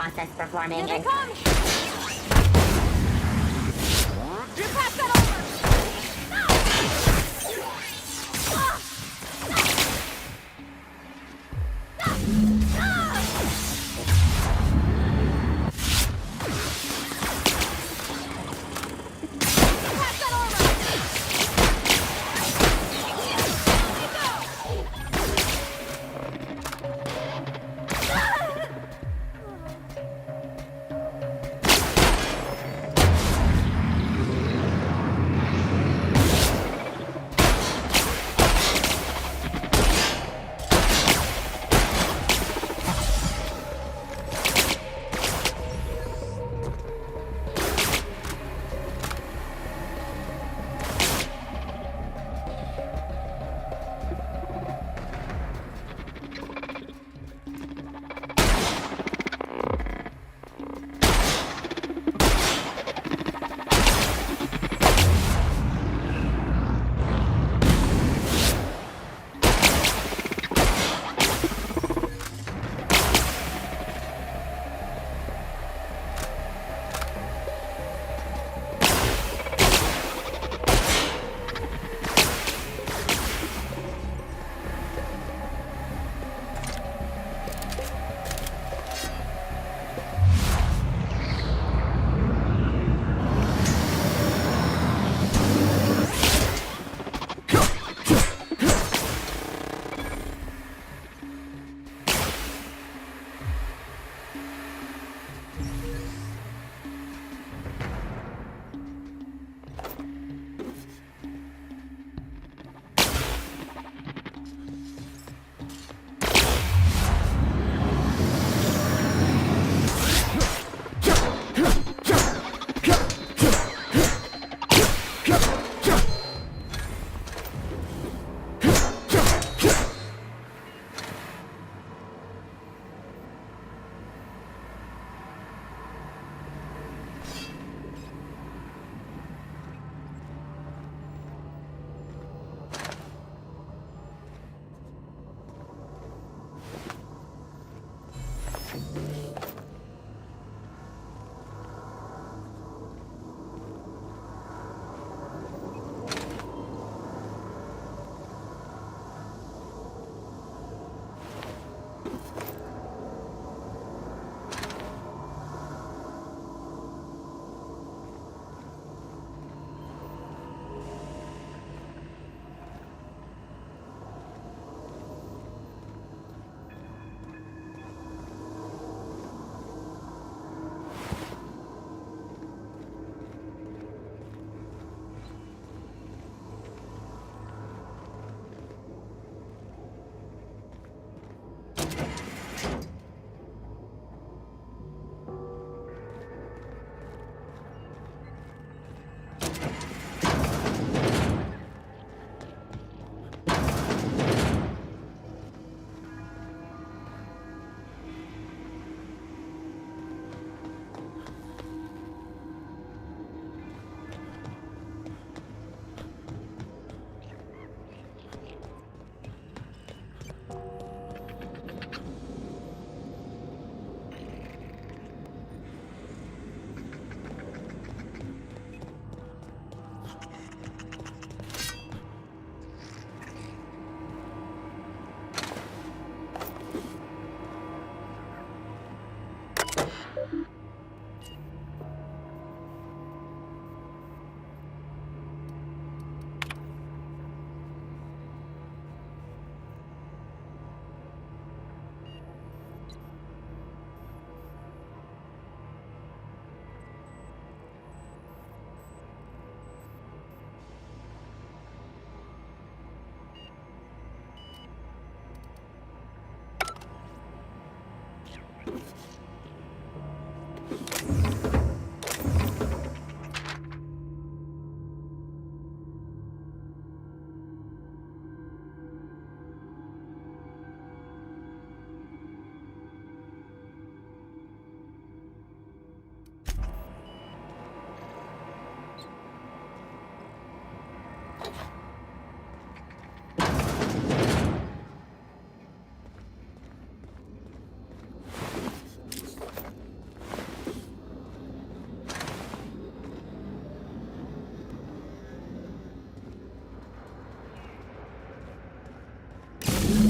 process performing. Here they come! You pass that over! No! Ah! Pass that over!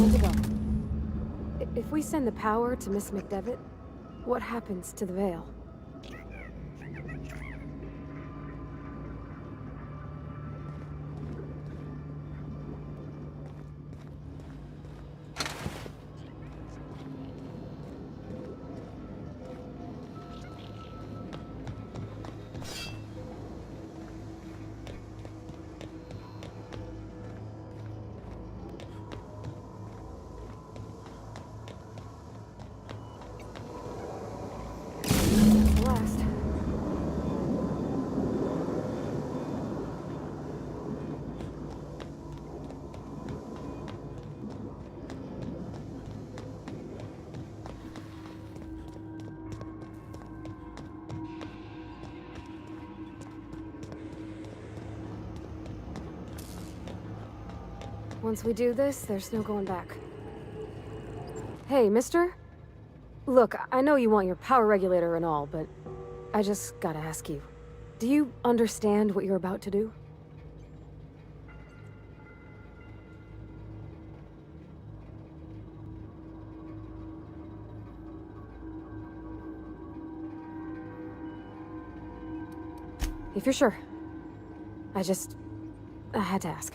want to go. If we send the power to Miss McDevitt, what happens to the veil? Last. Once we do this, there's no going back. Hey, mister? Look, I know you want your power regulator and all, but I just gotta ask you. Do you understand what you're about to do? If you're sure. I had to ask.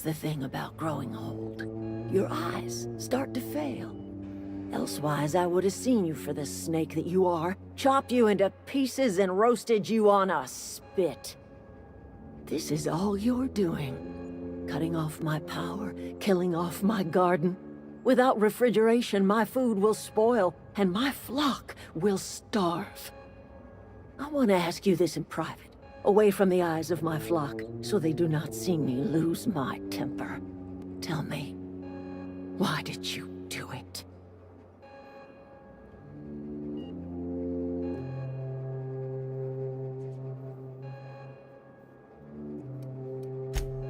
That's the thing about growing old. Your eyes start to fail. Elsewise, I would have seen you for the snake that you are, chopped you into pieces and roasted you on a spit. This is all you're doing. Cutting off my power, killing off my garden. Without refrigeration, my food will spoil, and my flock will starve. I want to ask you this in private, away from the eyes of my flock, so they do not see me lose my temper. Tell me, why did you do it?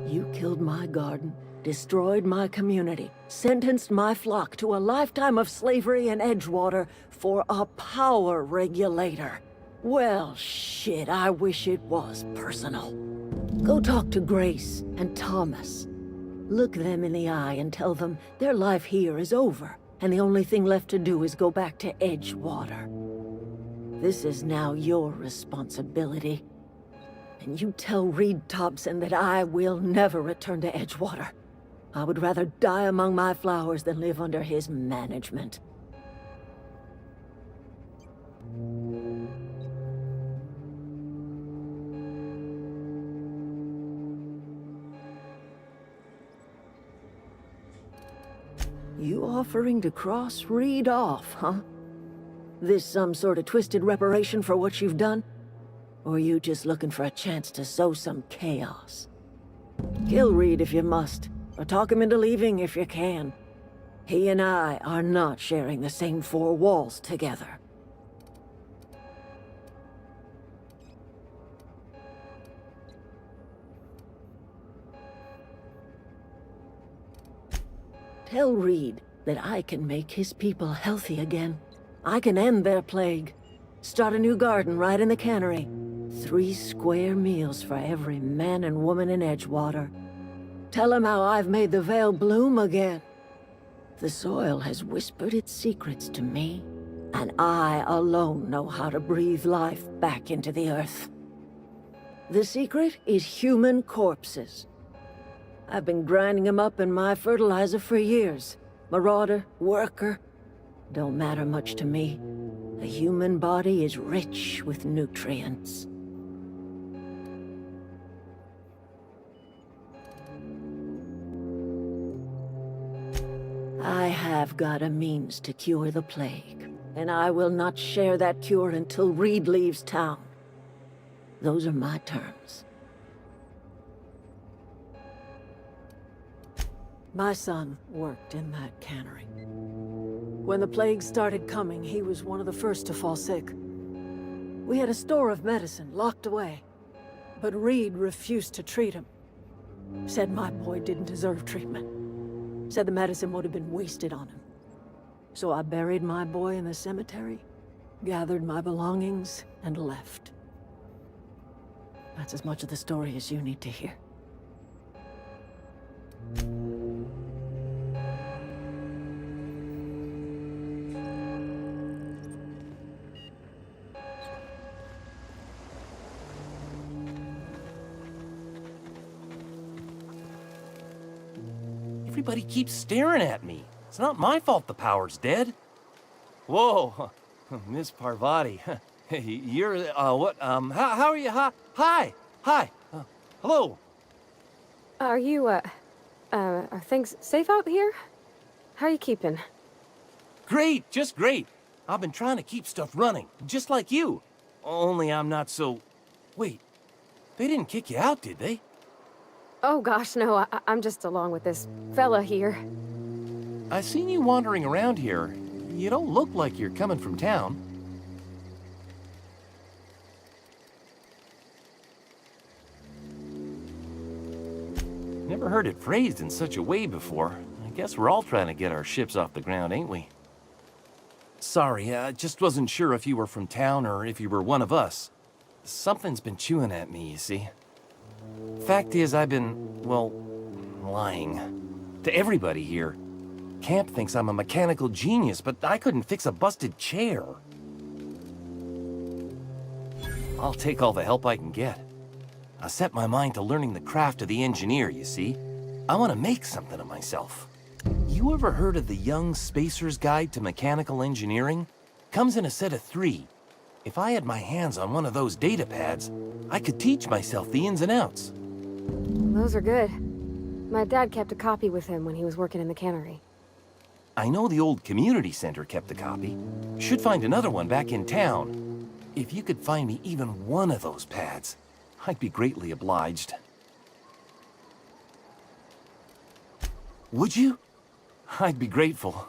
You killed my garden, destroyed my community, sentenced my flock to a lifetime of slavery in Edgewater for a power regulator. Well, shit, I wish it was personal. Go talk to Grace and Thomas. Look them in the eye and tell them their life here is over, and the only thing left to do is go back to Edgewater. This is now your responsibility. And you tell Reed Thompson that I will never return to Edgewater. I would rather die among my flowers than live under his management. You offering to cross Reed off, huh? This some sort of twisted reparation for what you've done? Or you just looking for a chance to sow some chaos? Kill Reed if you must, or talk him into leaving if you can. He and I are not sharing the same four walls together. Tell Reed that I can make his people healthy again. I can end their plague. Start a new garden right in the cannery. 3 square meals for every man and woman in Edgewater. Tell him how I've made the Vale bloom again. The soil has whispered its secrets to me, and I alone know how to breathe life back into the earth. The secret is human corpses. I've been grinding them up in my fertilizer for years. Marauder, worker, don't matter much to me. The human body is rich with nutrients. I have got a means to cure the plague, and I will not share that cure until Reed leaves town. Those are my terms. My son worked in that cannery. When the plague started coming, he was one of the first to fall sick. We had a store of medicine locked away, but Reed refused to treat him. Said my boy didn't deserve treatment. Said the medicine would have been wasted on him. So I buried my boy in the cemetery, gathered my belongings, and left. That's as much of the story as you need to hear. Everybody keeps staring at me. It's not my fault the power's dead. Whoa, Miss Parvati. You're, what, how are you? Hi, hello. Are things safe out here? How are you keeping? Great, just great. I've been trying to keep stuff running, just like you. Only I'm not so... Wait, they didn't kick you out, did they? Oh gosh, no, I'm just along with this fella here. I've seen you wandering around here. You don't look like you're coming from town. Never heard it phrased in such a way before. I guess we're all trying to get our ships off the ground, ain't we? Sorry, I just wasn't sure if you were from town or if you were one of us. Something's been chewing at me, you see. Fact is, I've been, well, lying. To everybody here. Camp thinks I'm a mechanical genius, but I couldn't fix a busted chair. I'll take all the help I can get. I set my mind to learning the craft of the engineer, you see. I want to make something of myself. You ever heard of the Young Spacer's Guide to Mechanical Engineering? Comes in a set of 3. If I had my hands on one of those data pads, I could teach myself the ins and outs. Those are good. My dad kept a copy with him when he was working in the cannery. I know the old community center kept a copy. Should find another one back in town. If you could find me even one of those pads, I'd be greatly obliged. Would you? I'd be grateful.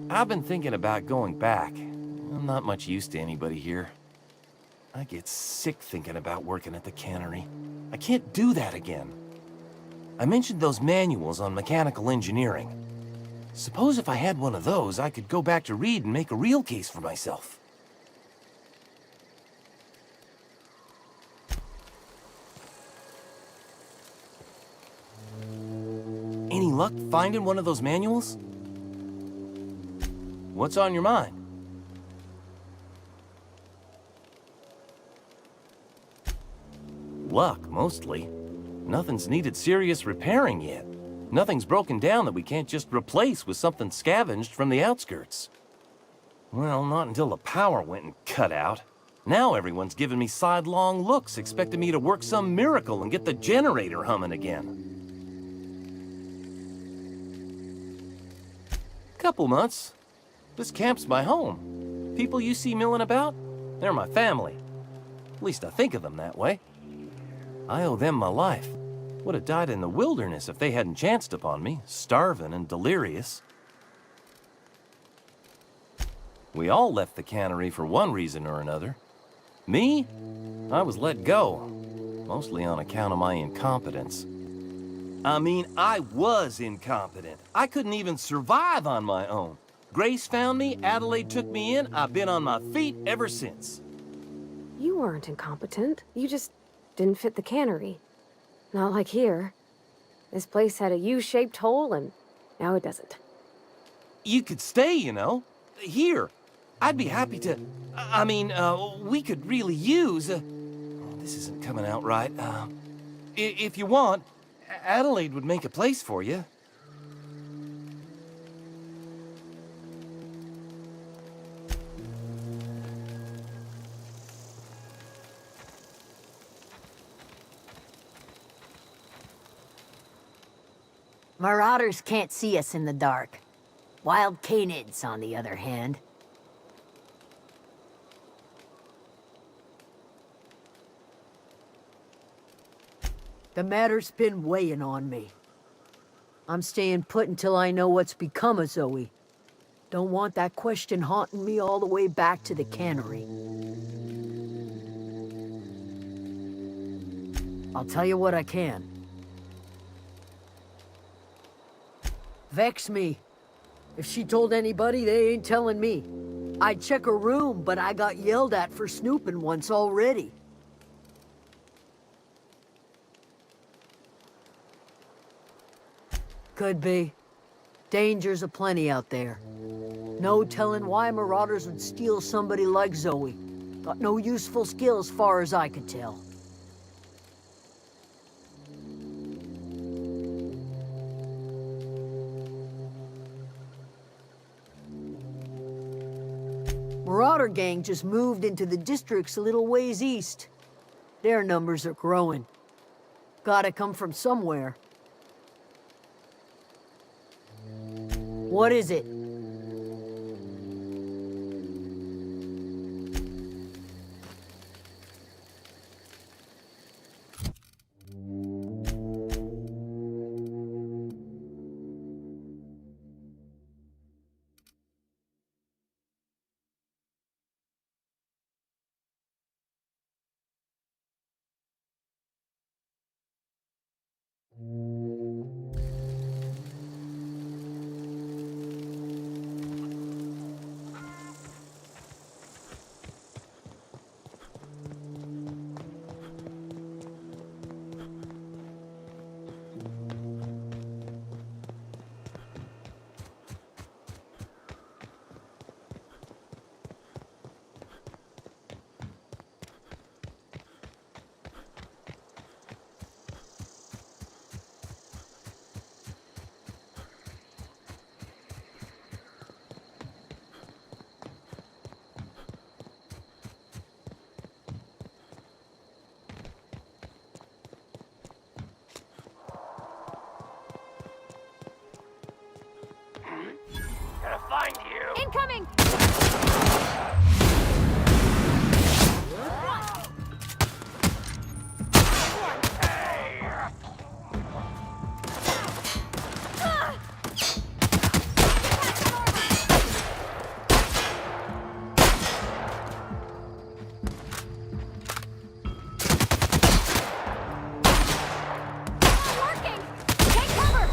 I've been thinking about going back. I'm not much use to anybody here. I get sick thinking about working at the cannery. I can't do that again. I mentioned those manuals on mechanical engineering. Suppose if I had one of those, I could go back to Reed and make a real case for myself. Any luck finding one of those manuals? What's on your mind? Luck, mostly. Nothing's needed serious repairing yet. Nothing's broken down that we can't just replace with something scavenged from the outskirts. Well, not until the power went and cut out. Now everyone's giving me sidelong looks, expecting me to work some miracle and get the generator humming again. Couple months. This camp's my home. People you see milling about, they're my family. At least I think of them that way. I owe them my life. Would have died in the wilderness if they hadn't chanced upon me, starving and delirious. We all left the cannery for one reason or another. Me? I was let go, mostly on account of my incompetence. I mean, I was incompetent. I couldn't even survive on my own. Grace found me, Adelaide took me in, I've been on my feet ever since. You weren't incompetent. You just didn't fit the cannery. Not like here. This place had a U-shaped hole, and now it doesn't. You could stay, you know. Here. I'd be happy to... I mean, we could really use... oh, this isn't coming out right. If you want, Adelaide would make a place for you. Marauders can't see us in the dark. Wild canids, on the other hand. The matter's been weighing on me. I'm staying put until I know what's become of Zoe. Don't want that question haunting me all the way back to the cannery. I'll tell you what I can. Vex me. If she told anybody, they ain't telling me. I'd check her room, but I got yelled at for snooping once already. Could be. Dangers aplenty out there. No telling why marauders would steal somebody like Zoe. Got no useful skills far as I could tell. Marauder gang just moved into the districts a little ways east. Their numbers are growing. Gotta come from somewhere. What is it? incoming! Working! Take cover!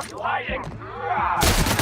You hiding?